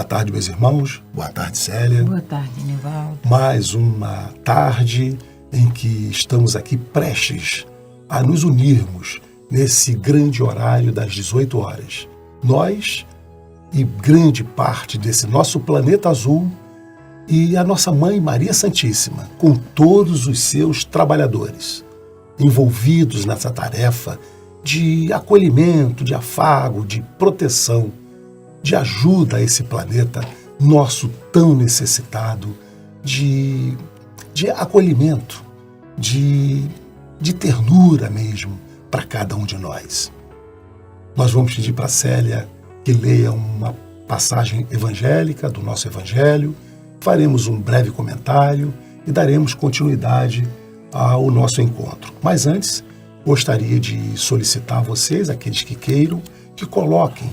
Boa tarde, meus irmãos. Boa tarde, Célia. Boa tarde, Nivaldo. Mais uma tarde em que estamos aqui prestes a nos unirmos nesse grande horário das 18 horas. Nós e grande parte desse nosso planeta azul e a nossa Mãe Maria Santíssima, com todos os seus trabalhadores, envolvidos nessa tarefa de acolhimento, de afago, de proteção, de ajuda a esse planeta nosso tão necessitado, de acolhimento, de ternura mesmo para cada um de nós. Nós vamos pedir para a Célia que leia uma passagem evangélica do nosso Evangelho, faremos um breve comentário e daremos continuidade ao nosso encontro. Mas antes, gostaria de solicitar a vocês, aqueles que queiram, que coloquem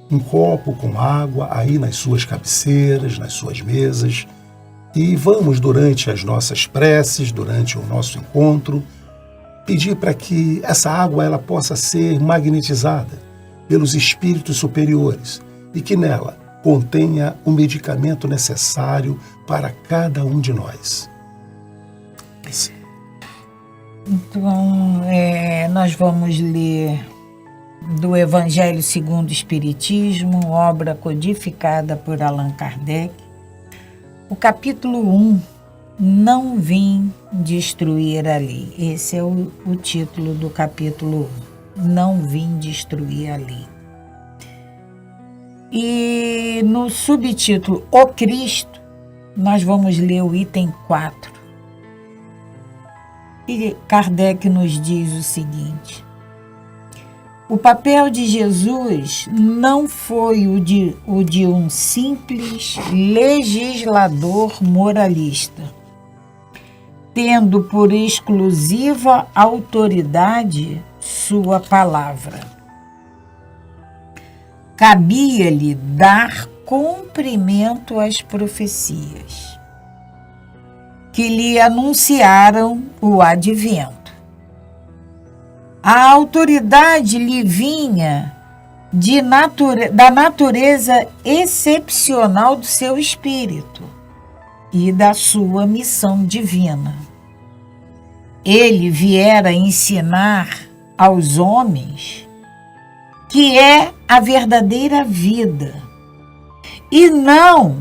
um copo com água aí nas suas cabeceiras, nas suas mesas, e vamos, durante as nossas preces, durante o nosso encontro, pedir para que essa água ela possa ser magnetizada pelos espíritos superiores e que nela contenha o medicamento necessário para cada um de nós. Então, nós vamos ler do Evangelho segundo o Espiritismo, obra codificada por Allan Kardec, o capítulo 1, Não Vim Destruir a Lei. Esse é o título do capítulo 1, Não Vim Destruir a Lei. E no subtítulo O Cristo, nós vamos ler o item 4. E Kardec nos diz o seguinte: o papel de Jesus não foi o de um simples legislador moralista, tendo por exclusiva autoridade sua palavra. Cabia-lhe dar cumprimento às profecias que lhe anunciaram o advento. A autoridade lhe vinha da natureza excepcional do seu espírito e da sua missão divina. Ele viera ensinar aos homens que é a verdadeira vida, e não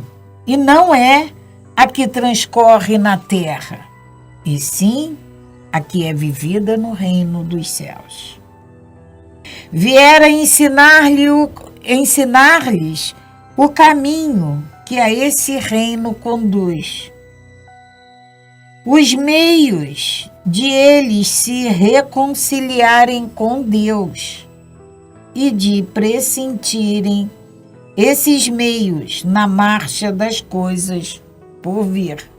é a que transcorre na terra, e sim a que é vivida no reino dos céus. Viera ensinar-lhes o caminho que a esse reino conduz, os meios de eles se reconciliarem com Deus e de pressentirem esses meios na marcha das coisas por vir,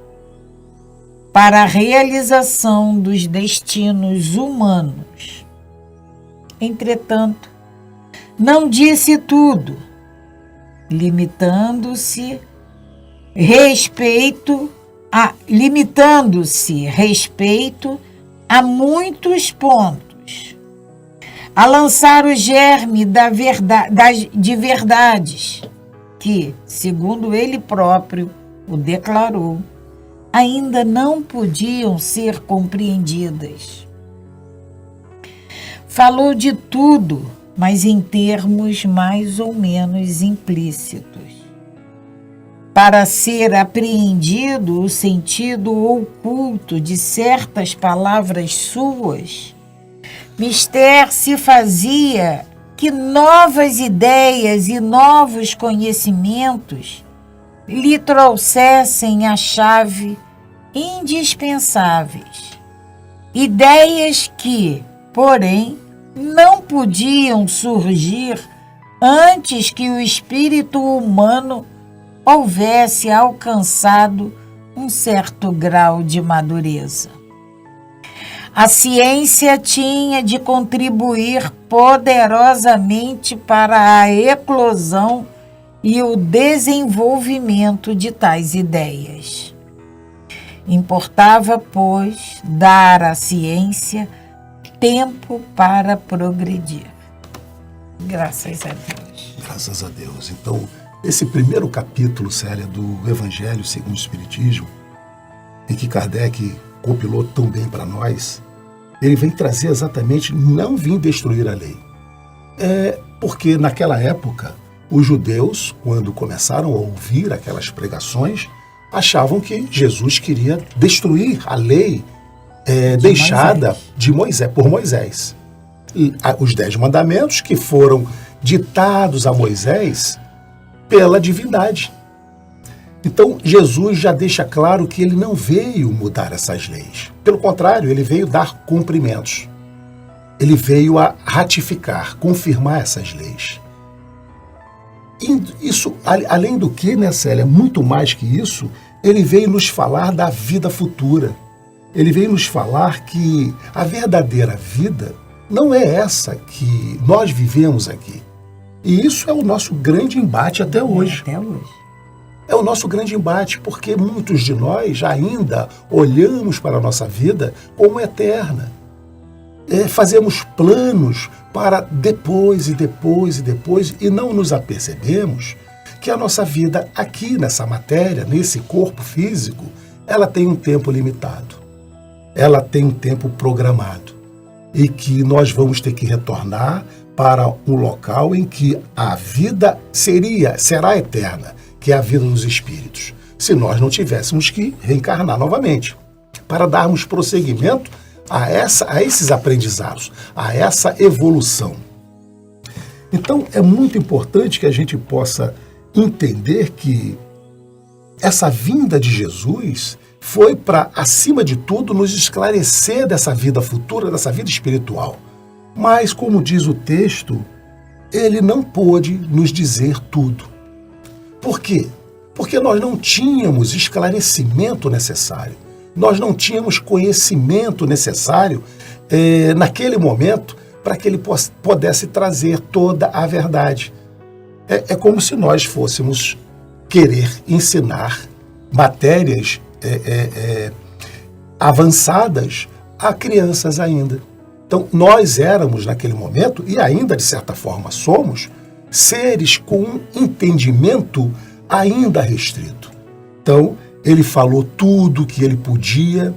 para a realização dos destinos humanos. Entretanto, não disse tudo, limitando-se respeito a muitos pontos, a lançar o germe de verdades que, segundo ele próprio o declarou, ainda não podiam ser compreendidas. Falou de tudo, mas em termos mais ou menos implícitos. Para ser apreendido o sentido oculto de certas palavras suas, mister se fazia que novas ideias e novos conhecimentos lhe trouxessem a chave indispensáveis. Ideias que, porém, não podiam surgir antes que o espírito humano houvesse alcançado um certo grau de madureza. A ciência tinha de contribuir poderosamente para a eclosão e o desenvolvimento de tais ideias. Importava, pois, dar à ciência tempo para progredir. Graças a Deus. Graças a Deus. Então, esse primeiro capítulo, Célia, do Evangelho segundo o Espiritismo, em que Kardec compilou tão bem para nós, ele vem trazer exatamente, não vim destruir a lei. Porque naquela época, os judeus, quando começaram a ouvir aquelas pregações, achavam que Jesus queria destruir a lei deixada por Moisés. Os 10 mandamentos que foram ditados a Moisés pela divindade. Então, Jesus já deixa claro que ele não veio mudar essas leis. Pelo contrário, ele veio dar cumprimentos. Ele veio a ratificar, confirmar essas leis. E isso, além do que, né, Célia, muito mais que isso, ele veio nos falar da vida futura. Ele veio nos falar que a verdadeira vida não é essa que nós vivemos aqui. E isso é o nosso grande embate até hoje. Até hoje. É o nosso grande embate, porque muitos de nós ainda olhamos para a nossa vida como eterna. Fazemos planos para depois e não nos apercebemos que a nossa vida aqui nessa matéria, nesse corpo físico, ela tem um tempo limitado. Ela tem um tempo programado. E que nós vamos ter que retornar para um local em que a vida será eterna, que é a vida dos espíritos, se nós não tivéssemos que reencarnar novamente, para darmos prosseguimento a esses aprendizados, a essa evolução. Então, é muito importante que a gente possa entender que essa vinda de Jesus foi para, acima de tudo, nos esclarecer dessa vida futura, dessa vida espiritual. Mas, como diz o texto, ele não pôde nos dizer tudo. Por quê? Porque nós não tínhamos esclarecimento necessário. Nós não tínhamos conhecimento necessário naquele momento para que ele pudesse trazer toda a verdade. É como se nós fôssemos querer ensinar matérias avançadas a crianças ainda. Então, nós éramos, naquele momento, e ainda de certa forma somos, seres com um entendimento ainda restrito. Então, ele falou tudo o que ele podia,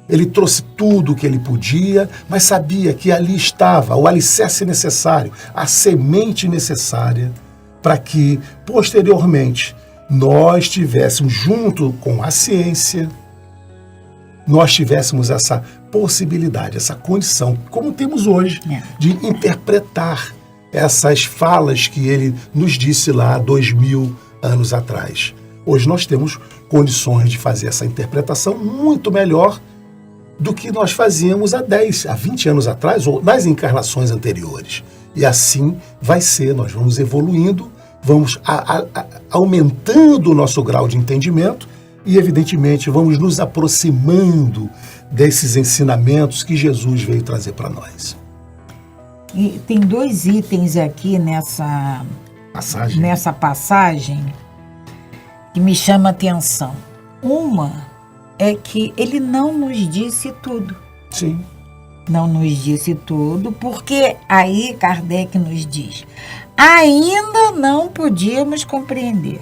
ele trouxe tudo o que ele podia, mas sabia que ali estava o alicerce necessário, a semente necessária para que, posteriormente, nós tivéssemos, junto com a ciência, nós tivéssemos essa possibilidade, essa condição, como temos hoje, de interpretar essas falas que ele nos disse lá há 2000 anos atrás. Hoje nós temos condições de fazer essa interpretação muito melhor do que nós fazíamos há 10, há 20 anos atrás, ou nas encarnações anteriores. E assim vai ser, nós vamos evoluindo, vamos aumentando o nosso grau de entendimento e, evidentemente, vamos nos aproximando desses ensinamentos que Jesus veio trazer para nós. E tem 2 itens aqui nessa passagem que me chama a atenção. Uma é que ele não nos disse tudo. Sim. Não nos disse tudo, porque aí Kardec nos diz, ainda não podíamos compreender.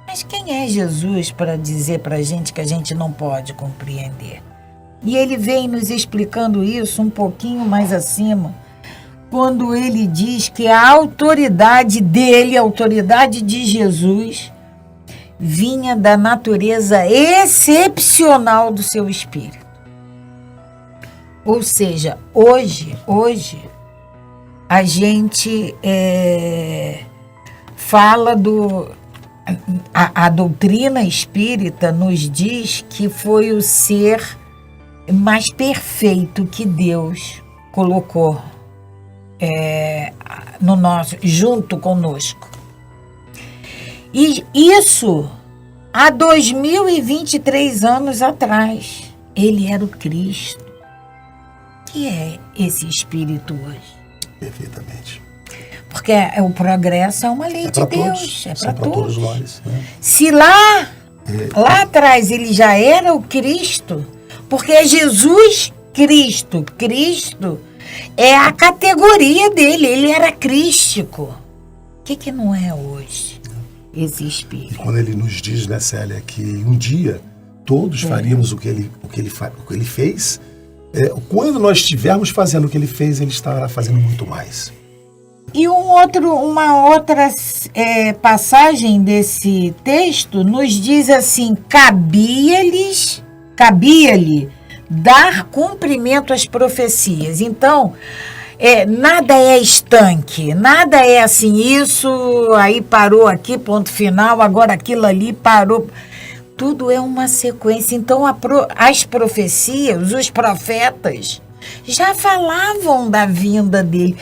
Mas quem é Jesus para dizer para a gente que a gente não pode compreender? E ele vem nos explicando isso um pouquinho mais acima, quando ele diz que a autoridade dele, a autoridade de Jesus, vinha da natureza excepcional do seu espírito. Ou seja, hoje a gente fala a doutrina espírita nos diz que foi o ser mais perfeito que Deus colocou junto conosco. E isso há 2023 anos atrás. Ele era o Cristo. Que é esse espírito hoje? Perfeitamente. Porque o progresso é uma lei de Deus. É para todos nós. Se lá atrás ele já era o Cristo, porque é Jesus Cristo. Cristo é a categoria dele. Ele era crístico. O que não é hoje? esse E espírito. quando ele nos diz, né, Célia, que um dia todos faríamos o que ele fez, quando nós estivermos fazendo o que ele fez, ele estará fazendo muito mais. E uma outra passagem desse texto nos diz assim: cabia-lhe dar cumprimento às profecias. Então, nada é estanque, nada é assim, isso aí parou aqui, ponto final, agora aquilo ali parou. Tudo é uma sequência. Então, as profecias, os profetas, já falavam da vinda dele.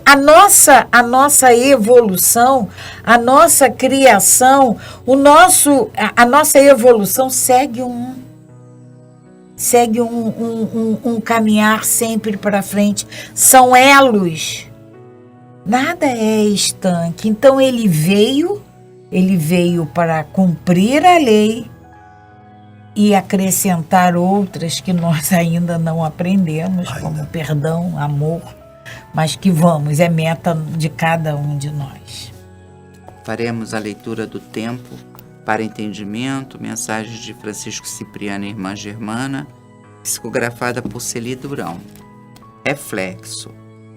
A nossa evolução, a nossa criação, a nossa evolução segue um caminhar sempre para frente. São elos. Nada é estanque. Então ele veio para cumprir a lei e acrescentar outras que nós ainda não aprendemos, como perdão, amor, mas que é meta de cada um de nós. Faremos a leitura do tempo para entendimento, mensagens de Francisco Cipriano e Irmã Germana, psicografada por Celi Durão. Reflexo.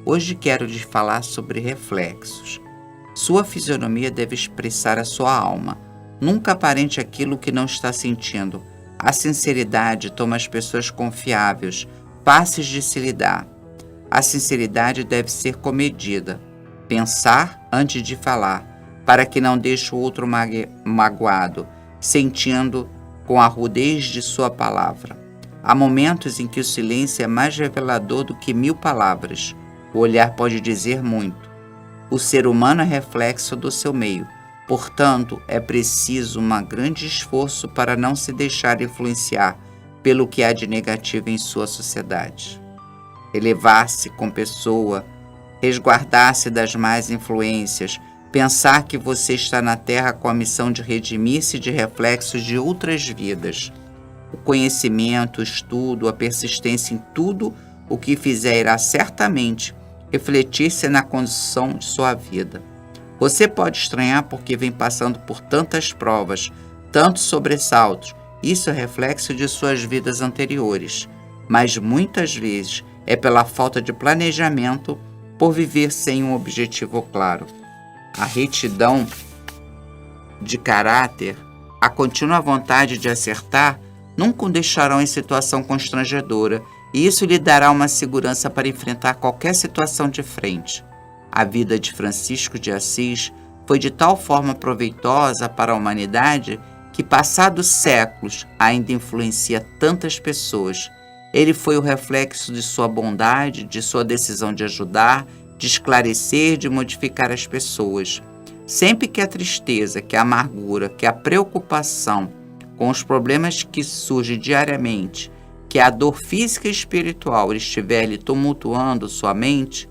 Hoje quero lhes falar sobre reflexos. Sua fisionomia deve expressar a sua alma. Nunca aparente aquilo que não está sentindo. A sinceridade toma as pessoas confiáveis, fáceis de se lidar. A sinceridade deve ser comedida. Pensar antes de falar, para que não deixe o outro magoado, sentindo com a rudez de sua palavra. Há momentos em que o silêncio é mais revelador do que 1000 palavras. O olhar pode dizer muito. O ser humano é reflexo do seu meio. Portanto, é preciso um grande esforço para não se deixar influenciar pelo que há de negativo em sua sociedade. Elevar-se com pessoa, resguardar-se das más influências, pensar que você está na Terra com a missão de redimir-se de reflexos de outras vidas. O conhecimento, o estudo, a persistência em tudo o que fizer irá certamente refletir-se na condição de sua vida. Você pode estranhar porque vem passando por tantas provas, tantos sobressaltos. Isso é reflexo de suas vidas anteriores, mas muitas vezes é pela falta de planejamento, por viver sem um objetivo claro. A retidão de caráter, a contínua vontade de acertar, nunca o deixarão em situação constrangedora, e isso lhe dará uma segurança para enfrentar qualquer situação de frente. A vida de Francisco de Assis foi de tal forma proveitosa para a humanidade que, passados séculos, ainda influencia tantas pessoas. Ele foi o reflexo de sua bondade, de sua decisão de ajudar, de esclarecer, de modificar as pessoas. Sempre que a tristeza, que a amargura, que a preocupação com os problemas que surgem diariamente, que a dor física e espiritual estiver lhe tumultuando sua mente,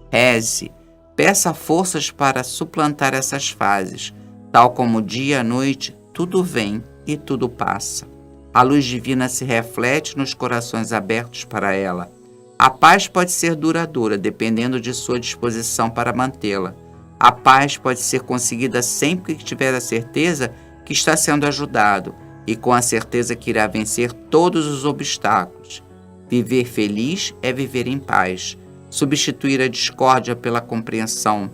reze, peça forças para suplantar essas fases. Tal como dia e a noite, tudo vem e tudo passa. A luz divina se reflete nos corações abertos para ela. A paz pode ser duradoura, dependendo de sua disposição para mantê-la. A paz pode ser conseguida sempre que tiver a certeza que está sendo ajudado e com a certeza que irá vencer todos os obstáculos. Viver feliz é viver em paz. Substituir a discórdia pela compreensão.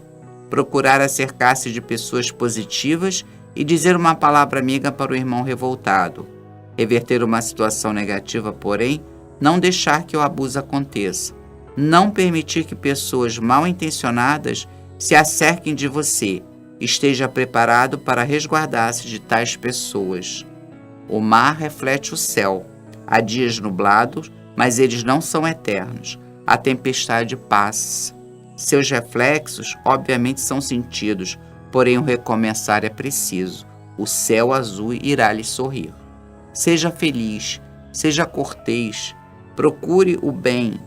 Procurar acercar-se de pessoas positivas e dizer uma palavra amiga para o irmão revoltado. Reverter uma situação negativa, porém, não deixar que o abuso aconteça. Não permitir que pessoas mal intencionadas se acerquem de você. Esteja preparado para resguardar-se de tais pessoas. O mar reflete o céu. Há dias nublados, mas eles não são eternos. A tempestade passa. Seus reflexos, obviamente, são sentidos, porém o recomeçar é preciso. O céu azul irá lhe sorrir. Seja feliz, seja cortês, procure o bem.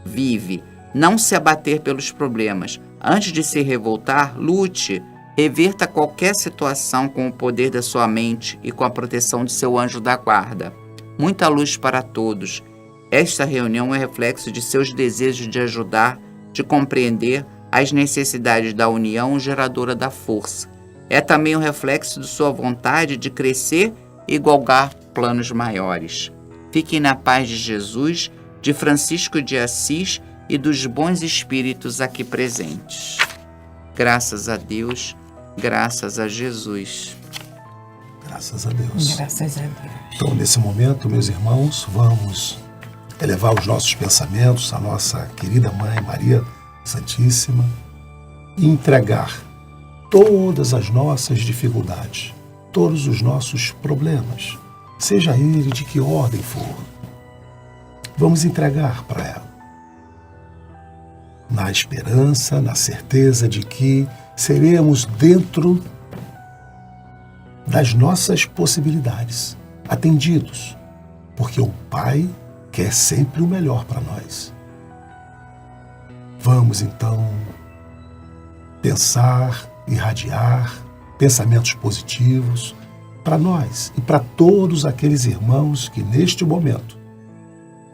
Vive, não se abater pelos problemas. Antes de se revoltar, lute, reverta qualquer situação com o poder da sua mente e com a proteção de seu anjo da guarda. Muita luz para todos. Esta reunião é reflexo de seus desejos de ajudar, de compreender as necessidades da união geradora da força. é também um reflexo de sua vontade de crescer e galgar planos maiores. Fiquem na paz de Jesus, de Francisco de Assis e dos bons espíritos aqui presentes. Graças a Deus, graças a Jesus. Graças a Deus. Graças a Deus. Então, nesse momento, meus irmãos, vamos elevar os nossos pensamentos à nossa querida Mãe Maria Santíssima e entregar todas as nossas dificuldades, todos os nossos problemas, seja ele de que ordem for. Vamos entregar para ela, na esperança, na certeza de que seremos dentro das nossas possibilidades, atendidos, porque o Pai quer sempre o melhor para nós. Vamos então pensar, irradiar pensamentos positivos para nós e para todos aqueles irmãos que neste momento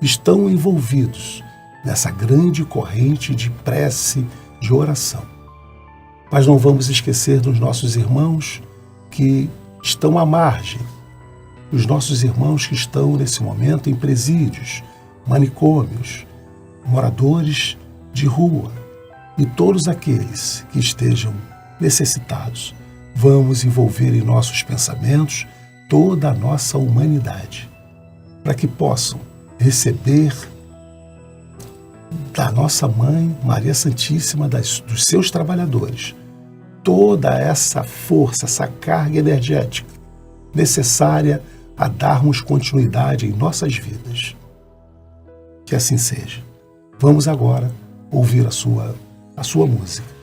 estão envolvidos nessa grande corrente de prece, de oração. Mas não vamos esquecer dos nossos irmãos que estão à margem, os nossos irmãos que estão nesse momento em presídios, manicômios, moradores de rua e todos aqueles que estejam necessitados. Vamos envolver em nossos pensamentos toda a nossa humanidade, para que possam receber da nossa Mãe Maria Santíssima, dos seus trabalhadores, toda essa força, essa carga energética necessária a darmos continuidade em nossas vidas. Que assim seja. Vamos agora ouvir a sua música.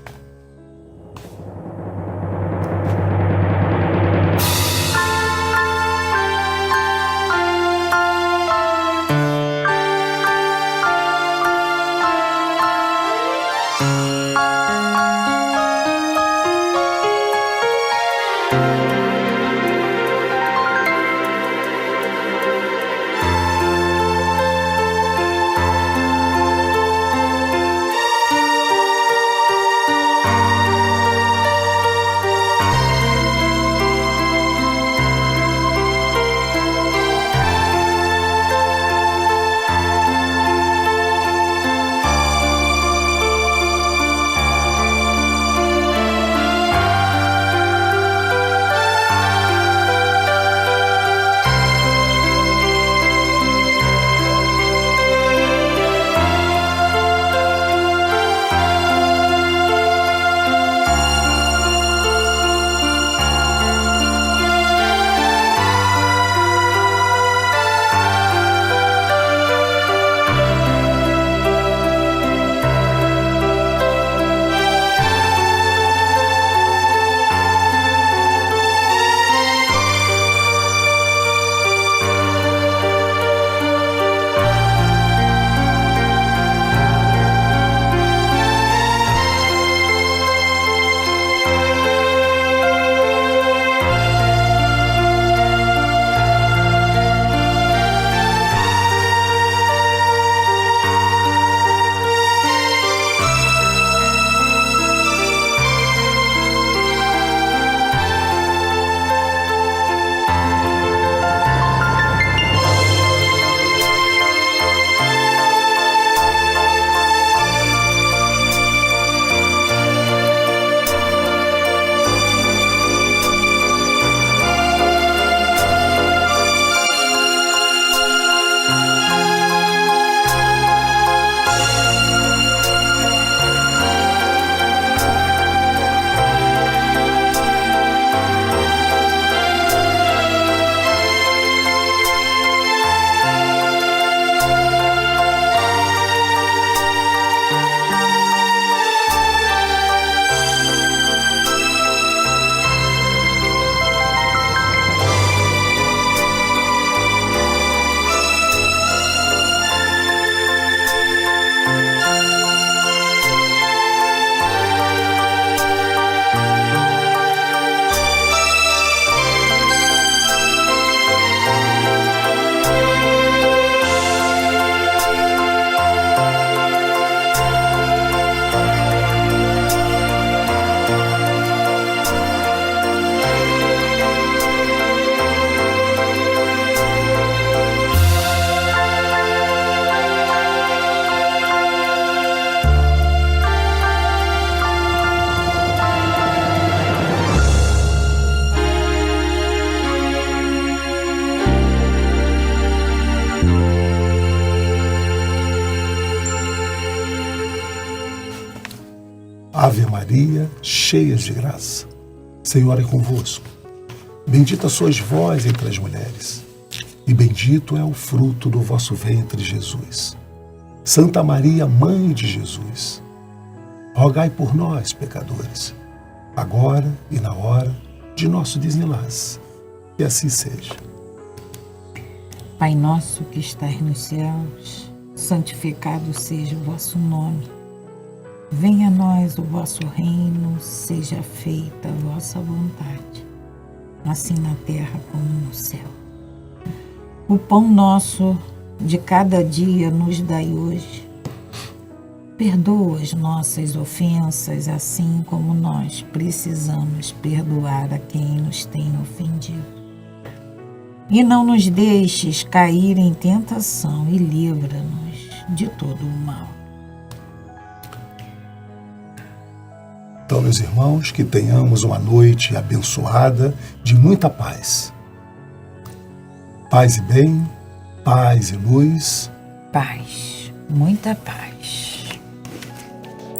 Ave Maria, cheia de graça, o Senhor é convosco. Bendita sois vós entre as mulheres, e bendito é o fruto do vosso ventre, Jesus. Santa Maria, Mãe de Jesus, rogai por nós, pecadores, agora e na hora de nosso desenlace. Que assim seja. Pai nosso que estais nos céus, santificado seja o vosso nome. Venha a nós o vosso reino, seja feita a vossa vontade, assim na terra como no céu. O pão nosso de cada dia nos dai hoje. Perdoa as nossas ofensas, assim como nós precisamos perdoar a quem nos tem ofendido. E não nos deixes cair em tentação e livra-nos de todo o mal. Então, meus irmãos, que tenhamos uma noite abençoada, de muita paz. Paz e bem, paz e luz. Paz, muita paz.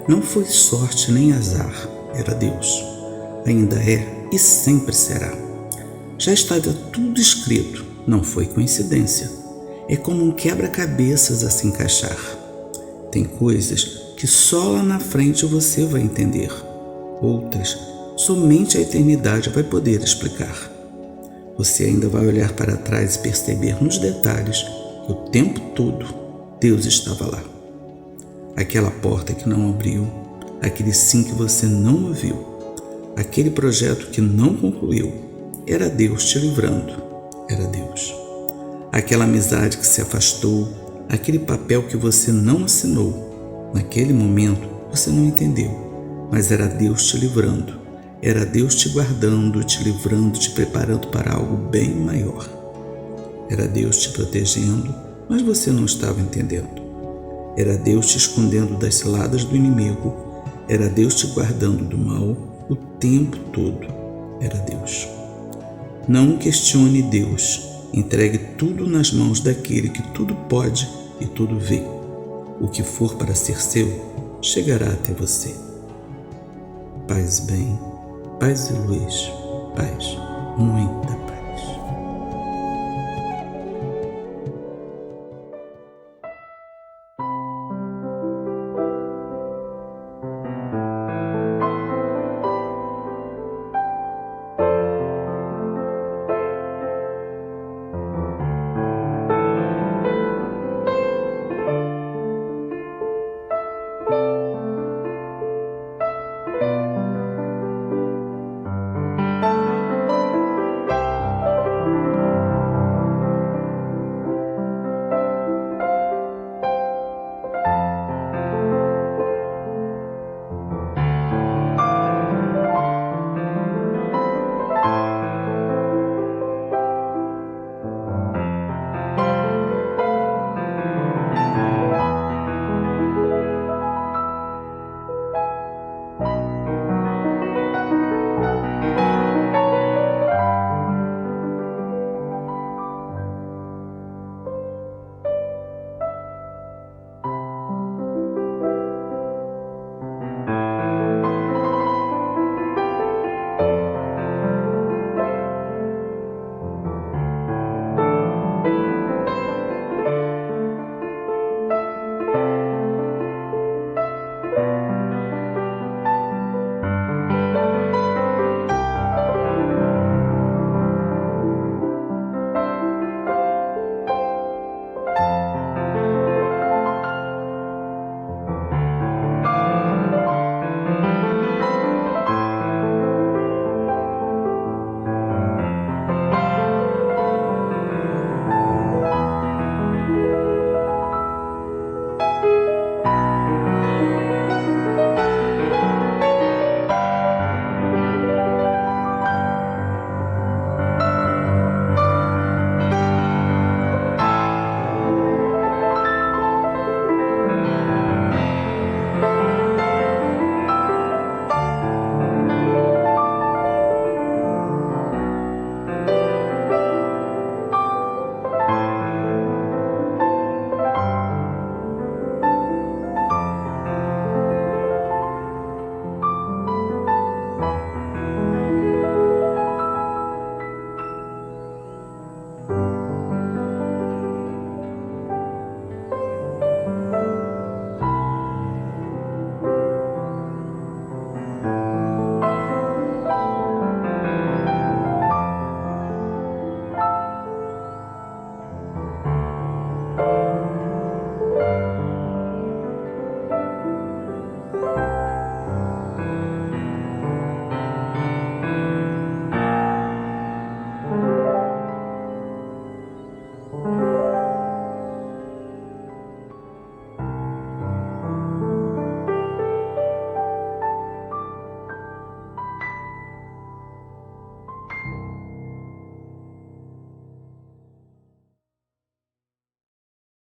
Não foi sorte nem azar, era Deus. Ainda é e sempre será. Já estava tudo escrito, não foi coincidência. É como um quebra-cabeças a se encaixar. Tem coisas que só lá na frente você vai entender. Outras, somente a eternidade vai poder explicar. Você ainda vai olhar para trás e perceber nos detalhes que o tempo todo Deus estava lá. Aquela porta que não abriu, aquele sim que você não ouviu, aquele projeto que não concluiu, era Deus te livrando, era Deus. Aquela amizade que se afastou, aquele papel que você não assinou, naquele momento você não entendeu. Mas era Deus te livrando, era Deus te guardando, te livrando, te preparando para algo bem maior. Era Deus te protegendo, mas você não estava entendendo. Era Deus te escondendo das ciladas do inimigo, era Deus te guardando do mal o tempo todo. Era Deus. Não questione Deus, entregue tudo nas mãos daquele que tudo pode e tudo vê. O que for para ser seu, chegará até você. Paz bem, paz e luz, paz, muita paz.